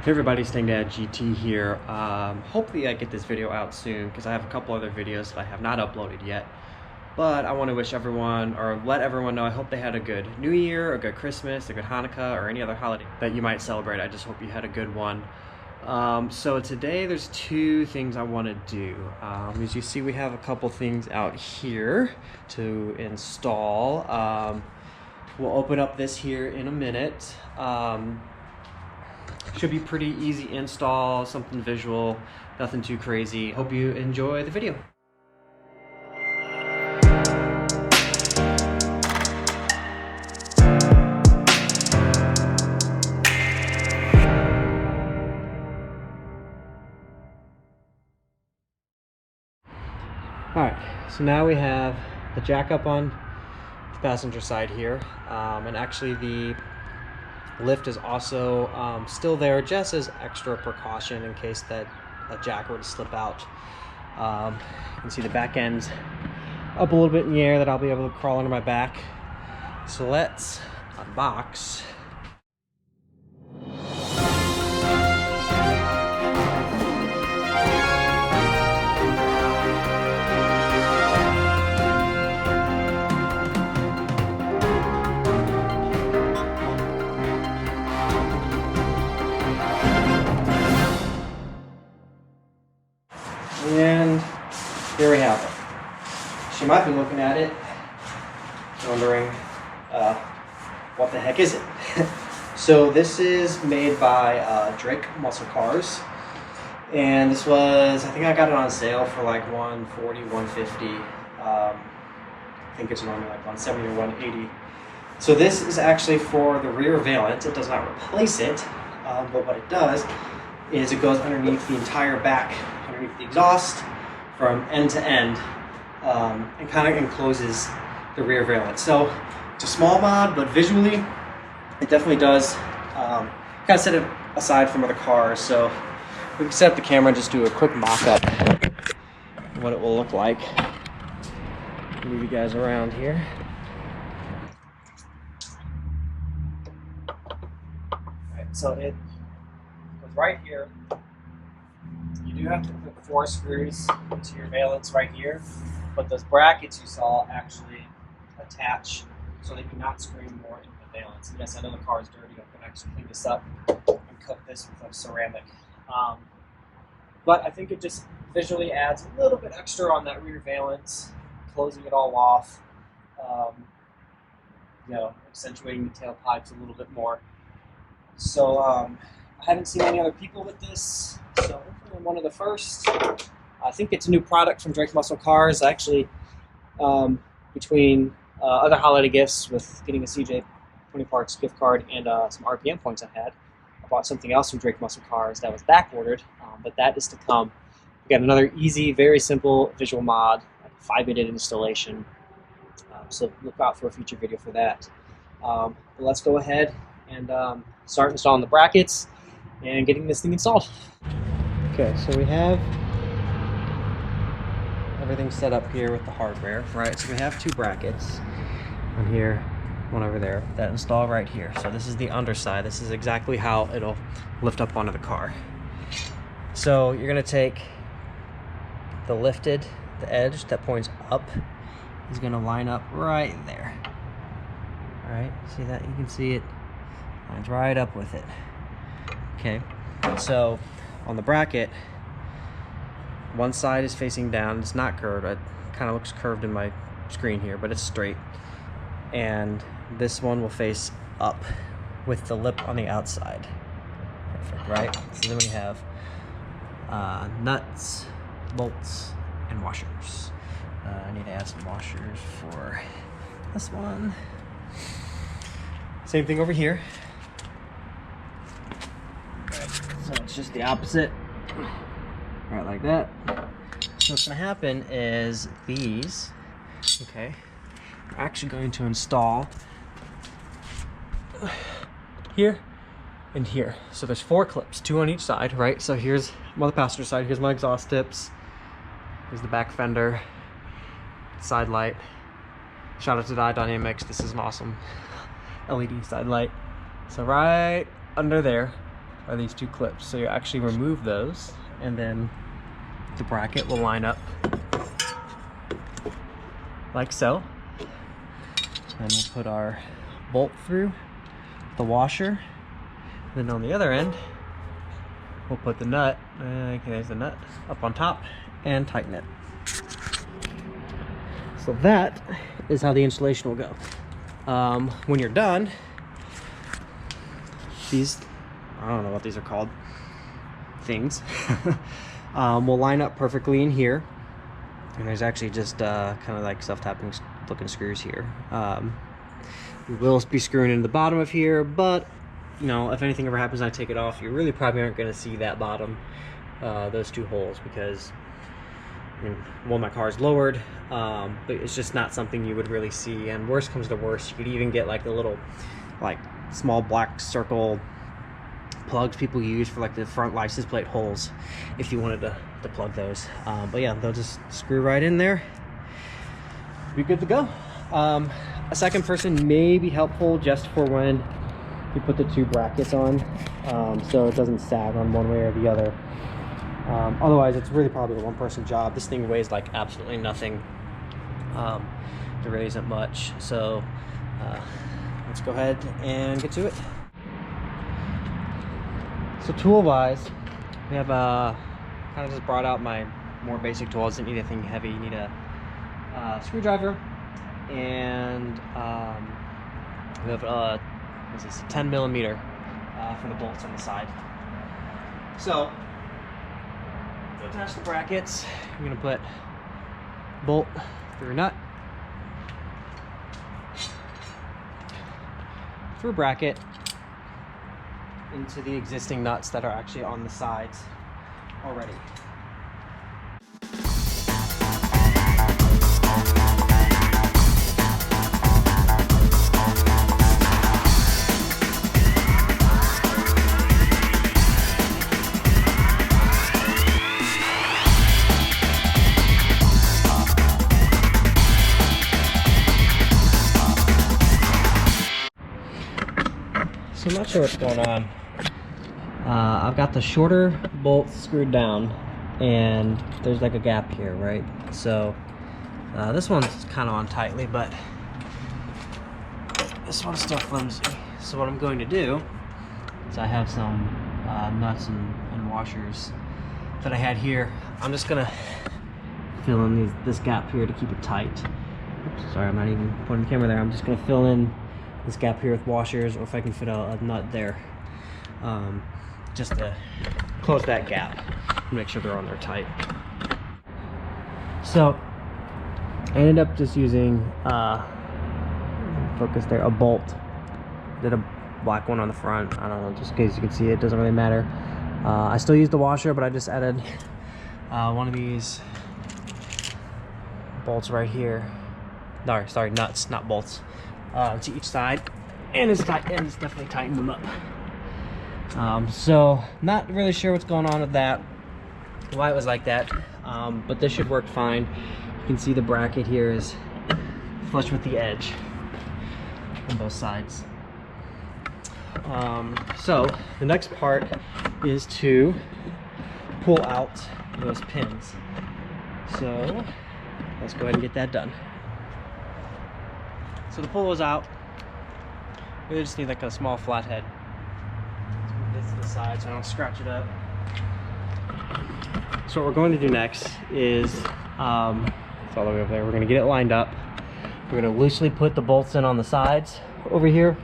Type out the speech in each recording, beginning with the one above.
Hey everybody, StangDadGT here. Hopefully I get this video out soon because I have a couple other videos that I have not uploaded yet. But I want to wish everyone, or let everyone know, I hope they had a good New Year, a good Christmas, a good Hanukkah, or any other holiday that you might celebrate. I just hope you had a good one. So today there's two things I want to do. As you see, we have a couple things out here to install. We'll open up this here in a minute. Should be pretty easy install, something visual, nothing too crazy. Hope you enjoy the video. Alright, so now we have the jack up on the passenger side here, and actually the lift is also still there just as extra precaution in case that a jack were to slip out. You can see the back end's up a little bit in the air that I'll be able to crawl under my back. So let's unbox. And here we have it. She might be looking at it, wondering what the heck is it? So this is made by Drake Muscle Cars, and this was, I think I got it on sale for like $140, $150. I think it's normally like $170 or $180. So this is actually for the rear valance. It does not replace it, but what it does is it goes underneath the entire back, underneath the exhaust from end to end, and kind of encloses the rear valance. So it's a small mod, but visually it definitely does kind of set it aside from other cars. So we can set up the camera and just do a quick mock-up of what it will look like. Move you guys around here. Alright, so it goes right here. You do have to put 4 screws into your valance right here, but those brackets you saw actually attach so they do not screen more into the valance. And yes, I know the car is dirty. I'm going to actually clean this up and coat this with a ceramic. But I think it just visually adds a little bit extra on that rear valance, closing it all off, accentuating the tailpipes a little bit more. So I haven't seen any other people with this, so I'm one of the first. I think it's a new product from Drake Muscle Cars. Actually, between other holiday gifts with getting a CJ 20 Parts gift card and some RPM points I had, I bought something else from Drake Muscle Cars that was back ordered, but that is to come. We got another easy, very simple visual mod, like a 5-minute installation. So look out for a future video for that. But let's go ahead and start installing the brackets and getting this thing installed. Okay, so we have everything set up here with the hardware, right? So we have 2 brackets, one here, one over there, that install right here. So this is the underside. This is exactly how it'll lift up onto the car. So you're gonna take the edge that points up is gonna line up right there. All right, see that? You can see it lines right up with it. Okay, so on the bracket, one side is facing down. It's not curved. It kind of looks curved in my screen here, but it's straight. And this one will face up with the lip on the outside. Perfect, right? So then we have nuts, bolts, and washers. I need to add some washers for this one. Same thing over here. So it's just the opposite, right like that. So what's gonna happen is these, okay, are actually going to install here and here. So there's 4 clips, 2 on each side, right? So here's my passenger side, here's my exhaust tips, here's the back fender, side light. Shout out to Dynamics, this is an awesome LED side light. So right under there, are these two clips. So you actually remove those, and then the bracket will line up like so. And we'll put our bolt through the washer. Then on the other end, we'll put the nut, okay, there's the nut, up on top and tighten it. So that is how the installation will go. When you're done, these, I don't know what these are called, things, will line up perfectly in here. And there's actually just kind of like self-tapping looking screws here. We will be screwing into the bottom of here, but you know, if anything ever happens and I take it off, you really probably aren't going to see that bottom, those two holes, because I mean, well, my car's lowered, but it's just not something you would really see. And worst comes to worst, you could even get like the little, like small black circle plugs people use for like the front license plate holes, if you wanted to plug those. But yeah, they'll just screw right in there, be good to go. A second person may be helpful just for when you put the two brackets on, so it doesn't sag on one way or the other. Otherwise, it's really probably a one-person job. This thing weighs like absolutely nothing. There really isn't much. So let's go ahead and get to it. So tool-wise, we have kind of just brought out my more basic tools. Didn't need anything heavy. You need a screwdriver, and we have this is 10 millimeter for the bolts on the side. So to attach the brackets, I'm going to put bolt through a nut, through a bracket, into the existing nuts that are actually on the sides already. So I'm not sure what's going on. I've got the shorter bolts screwed down, and there's like a gap here, right? So this one's kind of on tightly, but this one's still flimsy. So what I'm going to do is I have some nuts and washers that I had here. I'm just gonna fill in this gap here to keep it tight. Oops, sorry, I'm not even pointing the camera there. I'm just gonna fill in this gap here with washers, or if I can fit a nut there, just to close that gap and make sure they're on there tight. So I ended up just using focus there, a bolt. Did a black one on the front, I don't know, just in case you can see it, doesn't really matter. I still used the washer, but I just added one of these bolts right here. No, sorry, nuts, not bolts, to each side, and it's tight, and it's definitely tightened them up. So not really sure what's going on with that, why it was like that, but this should work fine. You can see the bracket here is flush with the edge on both sides. So the next part is to pull out those pins. So let's go ahead and get that done. So to pull those out, we just need like a small flathead. Let's move this to the side so I don't scratch it up. So what we're going to do next is, it's all the way over there, we're going to get it lined up. We're going to loosely put the bolts in on the sides over here,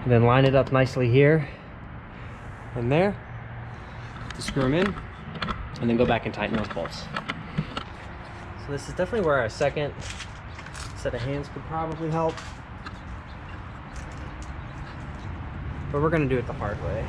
and then line it up nicely here and there to screw them in, and then go back and tighten those bolts. So this is definitely where our second set of hands could probably help, but we're going to do it the hard way.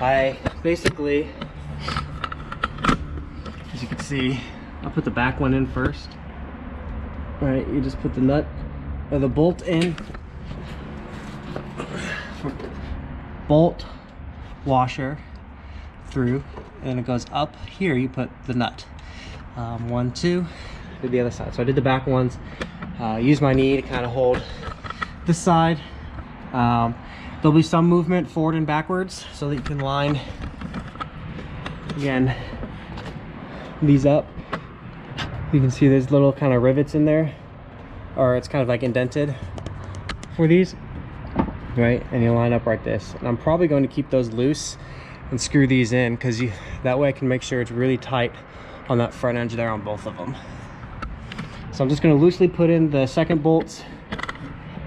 I basically, as you can see, I'll put the back one in first, All right, you just put the nut or the bolt in. Bolt washer through, and then it goes up here. You put the nut. 1, 2. Did the other side. So I did the back ones. Use my knee to kind of hold this side. There'll be some movement forward and backwards so that you can line again these up. You can see there's little kind of rivets in there, or it's kind of like indented for these, right? And you line up like this. And I'm probably going to keep those loose and screw these in, because that way I can make sure it's really tight on that front edge there on both of them. So I'm just going to loosely put in the second bolts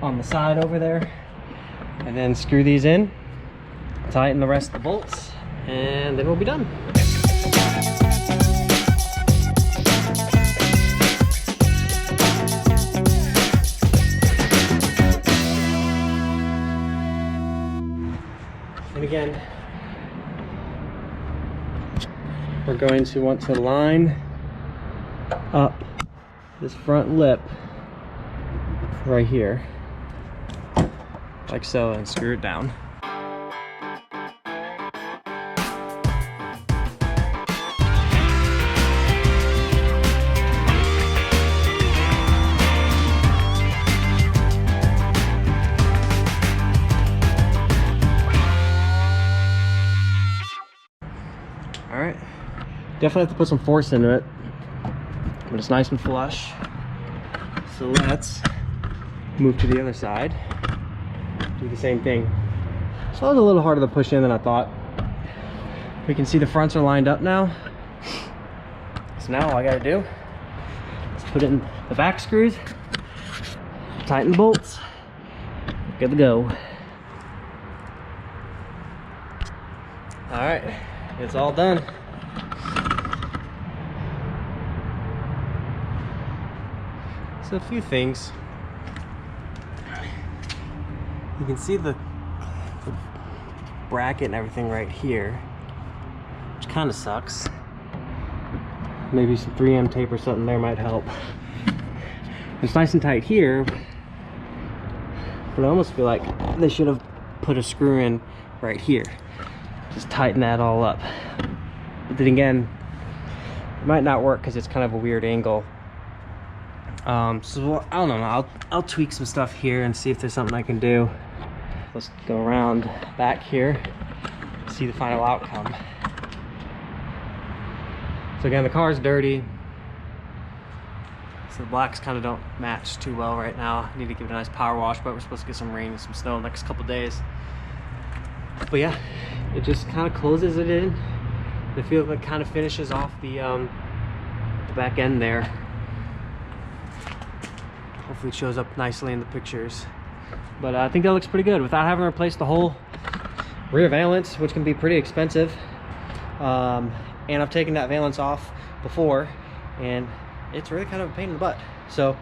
on the side over there, and then screw these in, tighten the rest of the bolts, and then we'll be done. And again, we're going to want to line up this front lip right here, like so, and screw it down. All right, definitely have to put some force into it, but it's nice and flush. So let's move to the other side, do the same thing. So it was a little harder to push in than I thought. We can see the fronts are lined up now. So now all I gotta do is put it in the back screws, tighten the bolts, good to go. All right, it's all done. So a few things. You can see the bracket and everything right here, which kind of sucks. Maybe some 3M tape or something there might help. It's nice and tight here, but I almost feel like they should have put a screw in right here. Just tighten that all up. But then again, it might not work because it's kind of a weird angle. So I don't know, I'll tweak some stuff here and see if there's something I can do. Let's go around back here, see the final outcome. So again, the car's dirty, so the blacks kind of don't match too well right now. I need to give it a nice power wash, but we're supposed to get some rain and some snow in the next couple days. But yeah, it just kind of closes it in. I feel like it kind of finishes off the back end there. Hopefully it shows up nicely in the pictures. But I think that looks pretty good without having to replace the whole rear valance, which can be pretty expensive. And I've taken that valance off before, and it's really kind of a pain in the butt. So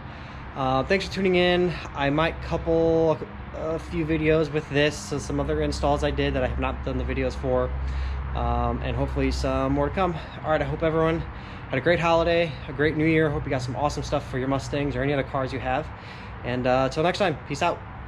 thanks for tuning in. I might couple a few videos with this and some other installs I did that I have not done the videos for, and hopefully some more to come. All right, I hope everyone had a great holiday, a great new year. Hope you got some awesome stuff for your Mustangs or any other cars you have. And until next time, peace out.